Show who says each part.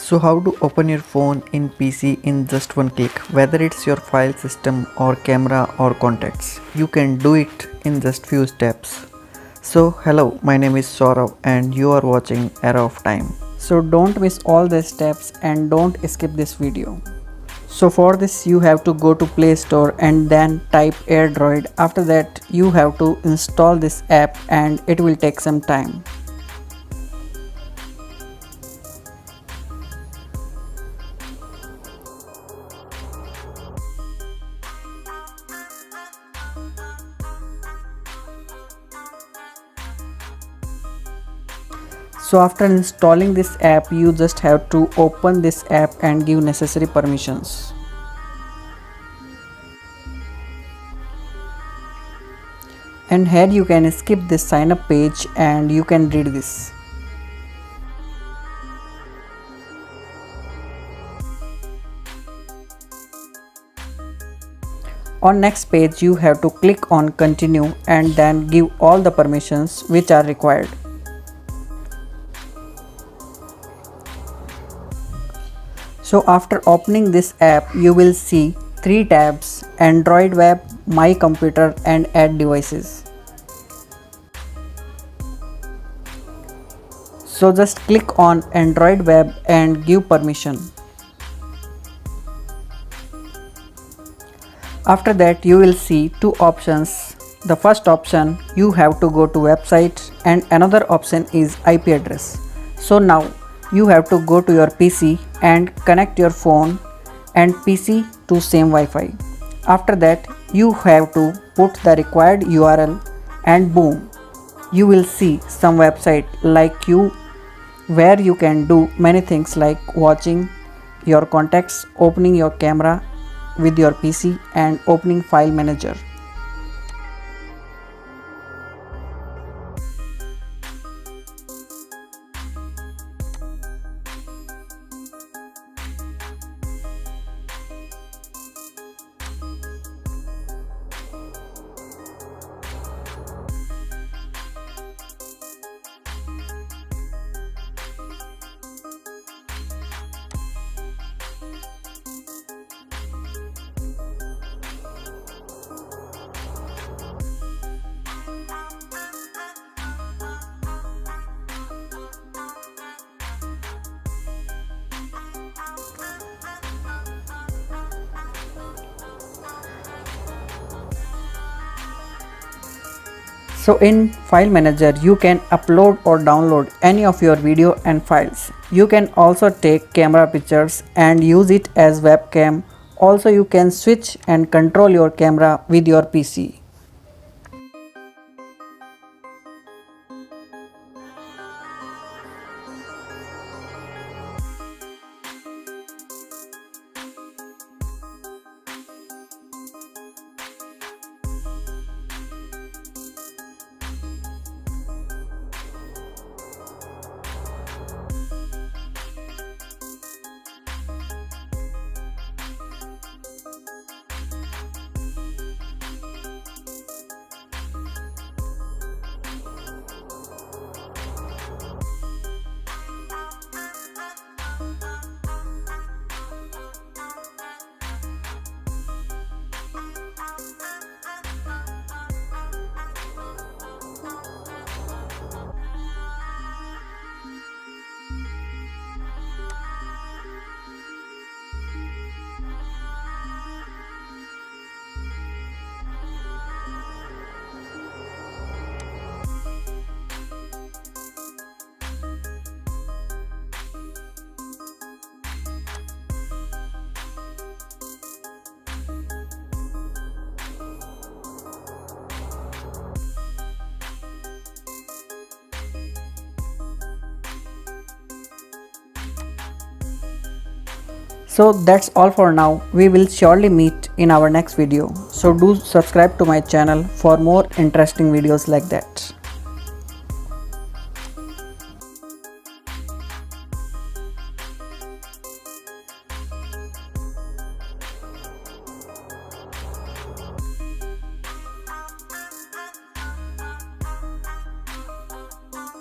Speaker 1: So how to open your phone in PC in just one click, whether it's your file system or camera or contacts. You can do it in just few steps. So hello, my name is Saurav and you are watching Era of Time.
Speaker 2: So don't miss all the steps and don't skip this video. So for this you have to go to Play Store and then type airdroid. After that you have to install this app and it will take some time. So after installing this app, you just have to open this app and give necessary permissions. And here you can skip this sign up page and you can read this. On next page you have to click on continue and then give all the permissions which are required. So after opening this app, you will see 3 tabs: Android Web, My Computer and Add Devices. So just click on Android Web and give permission. After that you will see 2 options. The first option, you have to go to website, and another option is IP address. So now you have to go to your PC and connect your phone and PC to same Wi-Fi. After that you have to put the required URL and boom, you will see some website like you where you can do many things like watching your contacts, opening your camera with your PC and opening file manager. So in file manager you can upload or download any of your video and files. You can also take camera pictures and use it as webcam. Also you can switch and control your camera with your PC. So that's all for now. We will surely meet in our next video. So do subscribe to my channel for more interesting videos like that.